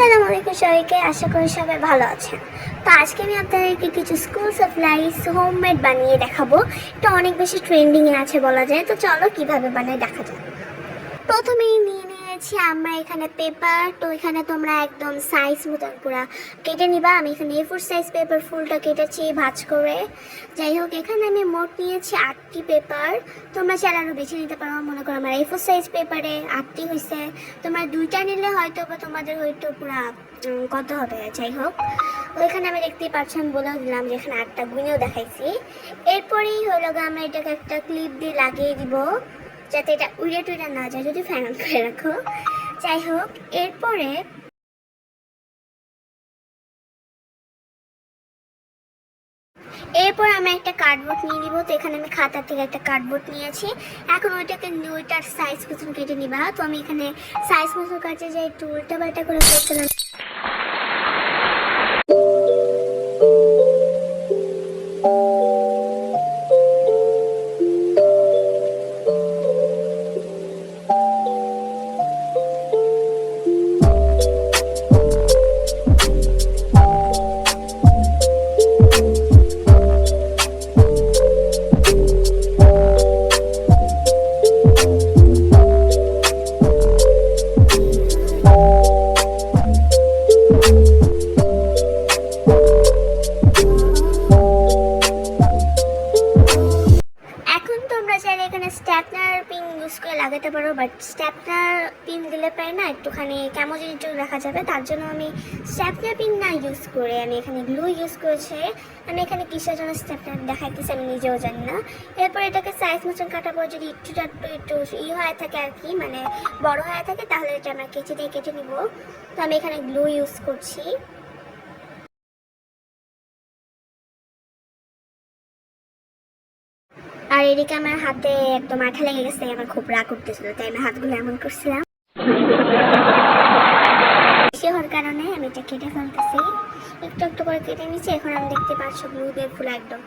আসসালামু আলাইকুম সবাইকে, আশা করি সবাই ভালো আছেন। তো আজকে আমি আপনাদেরকে কিছু স্কুল সাপ্লাইস হোমমেড বানিয়ে দেখাবো। এটা অনেক বেশি ট্রেন্ডিংয়ে আছে বলা যায়। তো চলো কিভাবে বানাই দেখা যাক। প্রথমেই নিয়ে নিয়েছি আমরা এখানে পেপার। তো এখানে তোমরা একদম সাইজ মতন পুরা কেটে নিবা। আমি এখানে A4 সাইজ পেপার ফুলটা কেটেছি ভাঁজ করে। যাই হোক, এখানে আমি মোট নিয়েছি 8টি পেপার। তোমরা চাইলে আরও বেছে নিতে পারো। মনে করো আমার A4 সাইজ পেপারে 8টি হয়েছে, তোমরা 2টা নিলে হয়তো বা তোমাদের হয়তো পুরা কত হবে। যাই হোক, ওইখানে আমি দেখতেই পাচ্ছি, আমি বলেও দিলাম যে এখানে 8টা গুনেও দেখাইছি। এরপরেই হলো আমরা এটাকে একটা ক্লিপ দিয়ে লাগিয়ে দিব যাতে এটা উড়ে টুড়ে না যায়, যদি ফ্যান অন করে রাখো। যাই হোক, এরপর আমি একটা কার্ডবোর্ড নিয়ে নিব। তো এখানে আমি খাতা থেকে একটা কার্ডবোর্ড নিয়েছি। এখন ওইটার সাইজ মতন কেটে নিবা। তো আমি এখানে সাইজ মতন কাটতে যাই, একটু উল্টা পাল্টা করে করছিলাম। এখানে স্ট্যাপলার পিন ইউজ করে লাগাতে পারো, বাট স্ট্যাপলার পিন দিলে পারে না, একটুখানি কেমন জিনিস রাখা যাবে। তার জন্য আমি স্ট্যাপলার পিন না ইউজ করে আমি এখানে গ্লু ইউজ করেছি। আমি এখানে কিসের জন্য স্ট্যাপলার দেখাইতেছি আমি নিজেও জানি না। এরপর এটাকে সাইজ মতন কাটার পর যদি একটু হয়ে থাকে আর কি, মানে বড় হয়ে থাকে, তাহলে এটা আমরা কেচি দিয়ে কেটে নিব। তো আমি এখানে গ্লু ইউজ করছি। আর এদিকে আমার হাতে একদম আঠা লেগে গেছে, আমার খুব রাগ করতেছিল, তাই আমি হাতগুলো এমন করছিলাম। বেশি হওয়ার কারণে আমি এটা কেটে ফেলতেছি, একটু একটু করে কেটে নিচ্ছি। এখন আমি দেখতে পাচ্ছি গ্লু দিয়ে ফুল একদম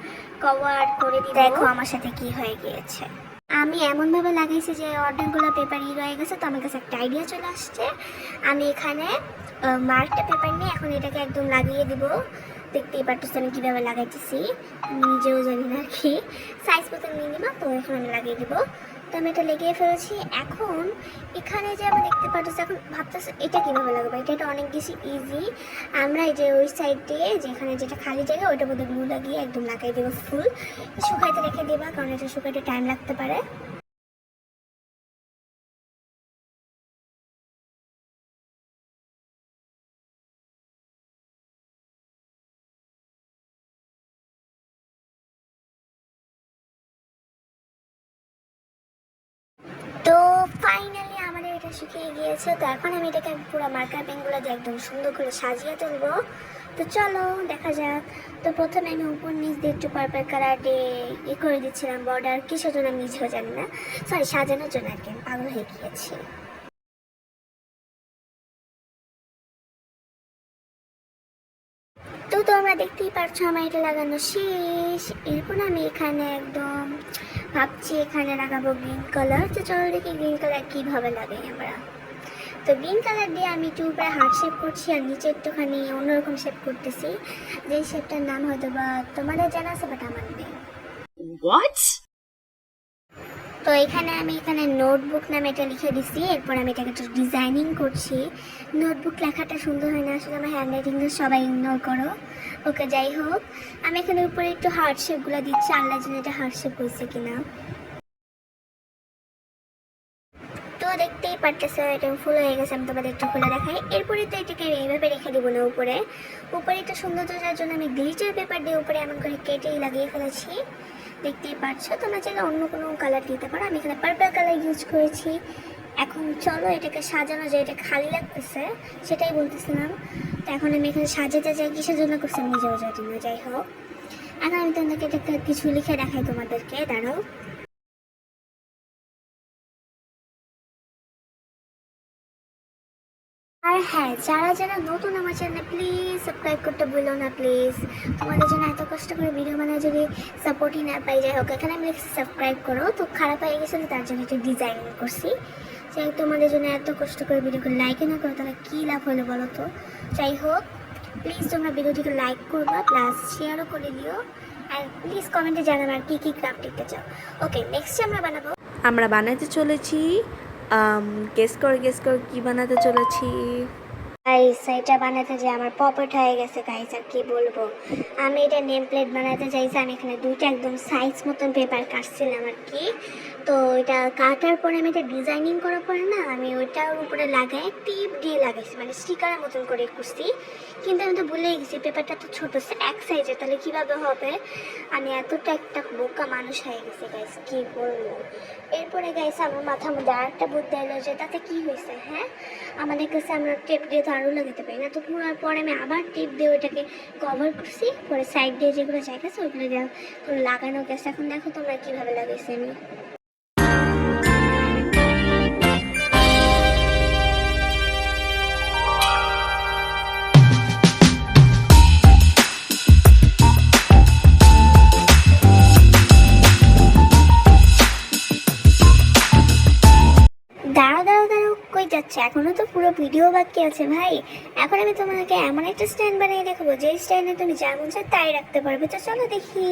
কভার করে দিই। দেখো আমার সাথে কি হয়ে গিয়েছে। আমি এমনভাবে লাগাইছি যে অর্ধেকগুলো পেপার রয়ে গেছে। তো আমার কাছে একটা আইডিয়া চলে আসছে। আমি এখানে মার্কটা পেপার নিয়ে এখন এটাকে একদম লাগিয়ে দিব। দেখতেই পারতেছি আমি কীভাবে লাগাইতেছি, আমি নিজেও জানি না আর কি। সাইজ মতো নিয়ে নিবা। তো এখন আমি লাগিয়ে দিব। তো আমি এটা লেগিয়ে ফেলেছি। এখন এখানে যে আমরা দেখতে পাচ্ছি, এখন ভাবতেছি এটা কীভাবে লাগাবো। এটা অনেক বেশি ইজি। আমরা এই যে ওই সাইড দিয়ে যেখানে যেটা খালি জায়গা ওইটার মধ্যে গ্লু লাগিয়ে একদম লাগাই দেবো ফুল। শুকাইতে রেখে দেবা, কারণ এটা শুকাইতে টাইম লাগতে পারে। তো ফাইনালি আমাদের এটা শুকিয়ে গিয়েছে। তো এখন আমি এটাকে পুরো মার্কার পেনগুলো দিয়ে একদম সুন্দর করে সাজিয়ে তুলবো। তো চলো দেখা যাক। তো প্রথমে আমি উপর নিচ দিয়ে একটু পার্পল কালার দিয়ে করে দিচ্ছিলাম বর্ডার, কিসের জন্য আমি নিজেও জানি না, সরি সাজানোর জন্য আর কি, আমি পাগল হয়ে গিয়েছি। তো তোমরা দেখতেই পাচ্ছ আমার এটা লাগানো শেষ। এরপর আমি এখানে একদম ভাবছি এখানে লাগাবো গ্রিন কালার। তো চলো দেখি গ্রিন কালার কীভাবে লাগাই আমরা। তো গ্রিন কালার দিয়ে আমি একটু উপরে হার্ট শেপ করছি আর নিচে একটুখানি অন্যরকম শেপ করতেছি, যে শেপটার নাম হয়তো বা তোমাদের জানা আছে, বাট আমার নেই। তো আমি এখানে নোটবুক নামে এটা লিখে দিছি। এরপর আমি এটাকে একটু ডিজাইনিং করছি। নোটবুক লেখাটা সুন্দর হয় না, আসলে আমার হ্যান্ড রাইটিংটা সবাই ইগনোর করো। ওকে, যাই হোক, আমি এখানে উপরে একটু হার্ট শেপগুলো দিচ্ছি। আল্লাহ জানে এটা হার্ট শেপ হয়েছে কিনা। তো দেখতেই পারতেছে এটা ফুল হয়ে গেছে। আমি তোমাদের একটু খুলে দেখাই। এরপরে তো এটাকে এইভাবে রেখে দিব না, উপরে একটু সৌন্দর্যের জন্য আমি গ্লিটার পেপার দিয়ে উপরে এমন করে কেটেই লাগিয়ে ফেলেছি। দেখতেই পাচ্ছ। তোমরা চাইলে অন্য কোনো কালার দিতে পারো, আমি এখানে পার্পল কালার ইউজ করেছি। এখন চলো এটাকে সাজানো যায়, এটা খালি লাগতেছে সেটাই বলতেছিলাম। তো এখন আমি এখানে সাজাতে যাই, কিসের জন্য করছি আমি নিজেও জানি না। যাই হোক, এখন আমি তোমাদেরকে এটা কিছু লিখে দেখাই তোমাদেরকে, দাঁড়াও। আর হ্যাঁ, যারা যারা নতুন আমার চ্যানেলে প্লিজ সাবস্ক্রাইব করতে ভুলো না প্লিজ। তোমাদের জন্য এত কষ্ট করে ভিডিও বানায় যদি সাপোর্টই না পাই, যাই হোক এখানে আমি সাবস্ক্রাইব করো। তো খারাপ হয়ে গেছিলো তার জন্য একটু ডিজাইনিং করছি। যাই হোক তোমাদের জন্য এত কষ্ট করে ভিডিও করে লাইকই না করো তাহলে কী লাভ হলো বলো তো। যাই হোক প্লিজ তোমরা ভিডিওটিকে লাইক করবা, প্লাস শেয়ারও করে দিও, আর প্লিজ কমেন্টে জানাবে আর কী কী ক্রাফট দেখতে চাও। ওকে, নেক্সট আমরা বানাতে চলেছি গেস কর কি বানাতে চলেছি। গাইস এটা বানাতে যে আমার পপেট হয়ে গেছে গাইস, আর কি বলবো। আমি এটা নেম প্লেট বানাতে চাইছি। আমি এখানে দুইটা একদম সাইজ মতন পেপার কাটছিলাম আর কি। তো এটা কাটার পরে আমি এটা ডিজাইনিং করার পরে না আমি ওইটার উপরে লাগাই টিপ দিয়ে লাগাইছি, মানে স্টিকারের মতন করে করছি। কিন্তু আমি তো ভুলেই গেছি পেপারটা তো ছোটো এক সাইজের, তাহলে কীভাবে হবে। আমি এতটা একটা বোকা মানুষ হয়ে গেছি গাইস, কি বলবো। এরপরে গাইস আমার মাথার মধ্যে আর একটা বুদ্ধি এলো যে তাতে কী হয়েছে। হ্যাঁ, আমাদের কাছে আমরা টেপ দিয়ে তো আরও লাগাতে পারি না। তো পুরার পরে আমি আবার টেপ দিয়ে ওইটাকে কভার করছি, পরে সাইড দিয়ে যেগুলো জায়গা আছে ওইগুলো দিয়ে লাগানো গেছে। এখন দেখো তোমরা কীভাবে লাগাইছি আমি। দাঁড়াও কই যাচ্ছে, এখনো তো পুরো ভিডিও বাকি আছে ভাই। এখন আমি তোমাকে এমন একটা স্ট্যান্ড বানিয়ে দেখাবো যে স্ট্যান্ডে তুমি যা মন চায় তাই রাখতে পারবে। তো চলো দেখি।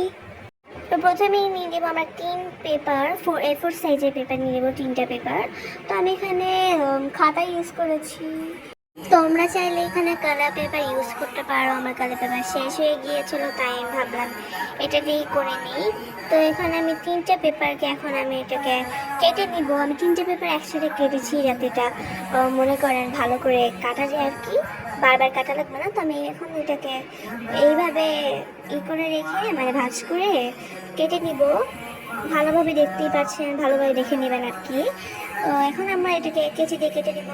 তো প্রথমেই নিয়ে নেবো আমরা 3 পেপার, A4 সাইজের পেপার নিয়ে নেবো, 3টা পেপার। তো আমি এখানে খাতা ইউজ করেছি, তোমরা চাইলে এখানে কালার পেপার ইউজ করতে পারো। আমার কালার পেপার শেষ হয়ে গিয়েছিল তাই আমি ভাবলাম এটা দিয়েই করে নিই। তো এখানে আমি 3টে পেপারকে এখন আমি এটাকে কেটে নিব। আমি 3টে পেপার একসাথে কেটেছি যাতে এটা মনে করেন ভালো করে কাটা যায় আর কি, বারবার কাটা লাগবে না। তো আমি এখন এটাকে এইভাবে করে রেখে মানে ভাঁজ করে কেটে নিব। ভালোভাবে দেখতেই পাচ্ছেন, ভালোভাবে দেখে নেবেন আর কি। এখন আমরা এটাকে কেচি দিয়ে কেটে নিব।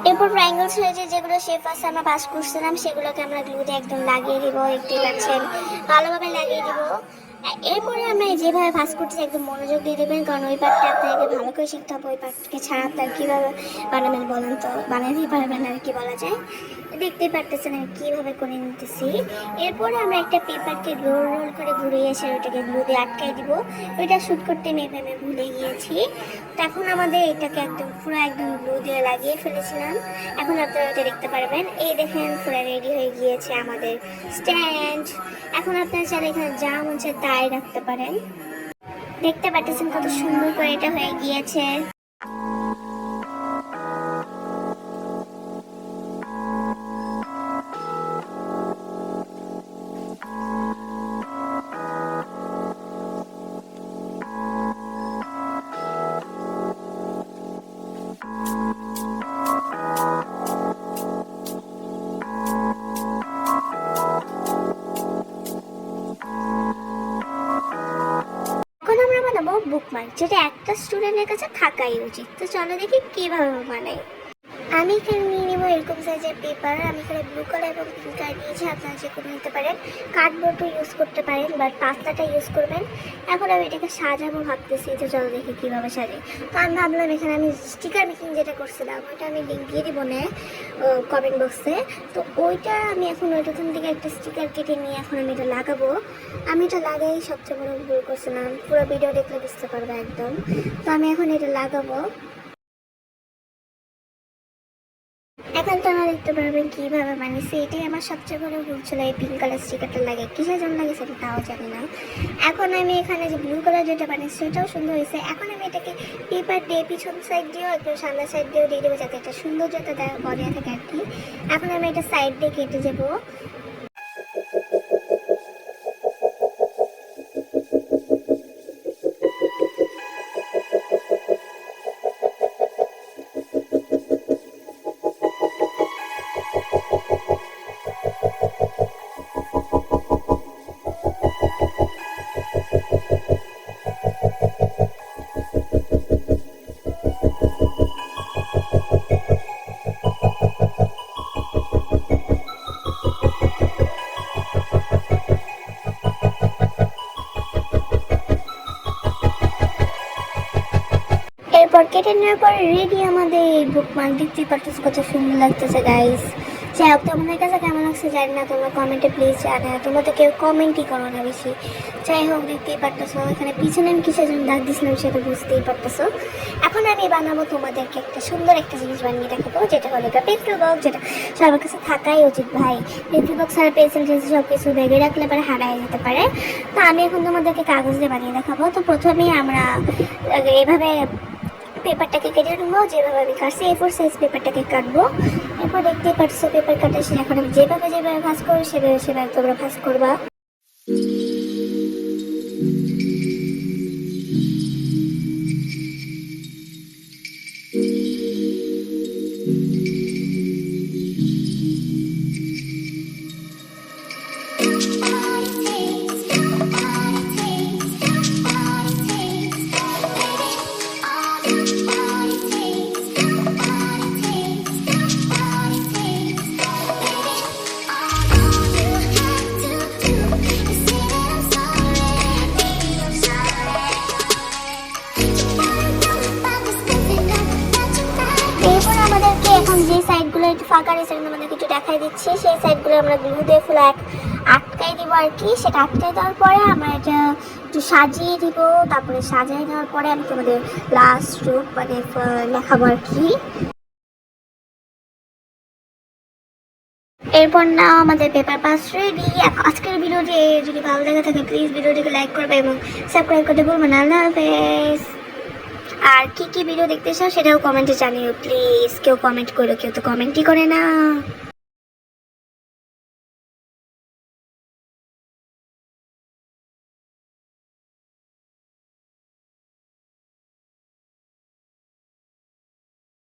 এরপর ট্রায়াঙ্গল সাইজে যেগুলো শেপ আছে আমরা পাস করছিলাম সেগুলোকে আমরা গ্লু দিয়ে একদম লাগিয়ে দিব। দেখতেই পাচ্ছেন ভালোভাবে লাগিয়ে দিব। এরপরে আমরা যেভাবে ভাঁজ করছি একদম মনোযোগ দিয়ে দেবেন, কারণ ওই পার্টটা আপনাকে ভালো করে শিখতে হবে। ওই পার্টকে ছাড়া আপনার কীভাবে বানাবেন বলেন তো, বানাতেই পারবেন আর কি বলা যায়। দেখতেই পারতেছেন আমি কীভাবে করে নিতেছি। এরপরে আমরা একটা পেপারকে রোল করে ঘুরিয়ে এসে ওইটাকে গ্লু দিয়ে আটকাই দিব। ওইটা শ্যুট করতে আমি ভুলে গিয়েছি। তখন আমাদের এটাকে একদম পুরো একদম গ্লু দিয়ে লাগিয়ে ফেলেছিলাম। এখন আপনারা এটা দেখতে পারবেন। এই দেখেন পুরো রেডি হয়ে গিয়েছে আমাদের স্ট্যান্ড। এখন আপনারা চাইলে এখানে যা মন চায় তাই রাখতে পারেন। দেখতে পাচ্ছেন কত সুন্দর করে এটা হয়ে গিয়েছে। বুকমার্ক, যেটা একটা স্টুডেন্টের কাছে থাকাই উচিত। তো চলো দেখি কীভাবে বানাই। আমি এখানে নিয়ে নেবো এরকম সাইজের পেপার। আমি এখানে ব্লু কালার এবং পিঙ্ক কালার নিয়েছি, আপনারা যে কোনো নিতে পারেন। কার্ডবোর্ডও ইউজ করতে পারেন, বাট পাস্তাটা ইউজ করবেন। এখন আমি এটাকে সাজাবো ভাবতেছি, তো চলো দেখি কীভাবে সাজাই। তো আমি ভাবলাম এখানে আমি স্টিকার মেকিং যেটা করছিলাম ওইটা আমি লিঙ্ক দিয়ে দিব না কমেন্ট বক্সে। তো ওইটা আমি এখন ওইটাখান থেকে একটা স্টিকার কেটে নিয়ে এখন আমি এটা লাগাবো। আমি এটা লাগাই সবচেয়ে বড় ভুল করছিলাম, পুরো ভিডিও দেখলে বুঝতে পারবো একদম। তো আমি এখন এটা লাগাবো। এখন তোমরা দেখতে পারবেন কিভাবে বানিয়েছি। এটাই আমার সবচেয়ে বড় ভুল ছিল, এই পিঙ্ক কালার স্টিকারটা লাগে, কিসের জন্য লাগে সেটা তাও জানি না। এখন আমি এখানে যে ব্লু কালার যেটা বানিয়েছি সেটাও সুন্দর হয়েছে। এখন আমি এটাকে পেপার দিয়ে পিছন সাইড দিয়েও একটু সামনের সাইড দিয়েও দিয়ে দেবো, যাতে একটা সৌন্দর্যতা বজায় থাকে আর কি। এখন আমি এটা সাইড দিয়ে কেটে যাবো। এরপর কেটে নেওয়ার পর রেডি আমাদের বুকমার্ক। দেখতেই পারতেছ কত সুন্দর লাগতেছে গাইস। যাই হোক, তোমাদের কাছে কেমন লাগছে জানি না, তোমরা কমেন্টে প্লিজ জানাও। তোমরা তো কেউ কমেন্টই করো না বেশি। যাই হোক, দেখতেই পারতেছো এখানে পিছনে আমি কিসের জন্য দাগ দিয়েছিলাম সেটা বুঝতেই পারতেছো। এখন আমি বানাবো তোমাদেরকে একটা সুন্দর একটা জিনিস বানিয়ে দেখাবো, যেটা হলো পেন্সিল বক্স, যেটা সবার কাছে থাকাই উচিত ভাই। পেন্সিল বক্স আর পেন্সিল টেন্সিল সব কিছু ব্যাগে রাখলে পরে হারাই যেতে পারে। তো আমি এখন তোমাদেরকে কাগজ দিয়ে বানিয়ে দেখাবো। তো প্রথমেই আমরা এভাবে পেপারটাকে কেটে নেবো, যেভাবে আমি কাটছি A4 সাইজ পেপারটাকে কাটবো। এরপর দেখতেই পাচ্ছ পেপার কাটা শেষ। এখন আমি যেভাবে ভাঁজ করবো সেভাবে তোমরা ভাঁজ করবা। এরপর আমাদেরকে এখন যে সাইডগুলো একটু ফাঁকা রয়েছে আমাদেরকে একটু দেখাই দিচ্ছি, সেই সাইডগুলো আমরা গ্লু দিয়ে ফুল আটকাই দিব আর কি। সেটা আটকাই দেওয়ার পরে আমরা এটা একটু সাজিয়ে দিব। তারপরে সাজিয়ে দেওয়ার পরে আমি তোমাদের লাস্ট রূপ মানে দেখাবো আর কি। এরপর না আমাদের পেপার পাস রেডি। আজকের ভিডিওটি যদি ভালো লেগে থাকে প্লিজ ভিডিওটিকে লাইক করবে এবং সাবস্ক্রাইব করতে ভুলবে না। আল্লাহ হাফেজ। আর কি কি ভিডিও দেখতে চাও সেটাও কমেন্টে জানিও প্লিজ। কেউ কমেন্ট করো, কেউ তো কমেন্টই করে না।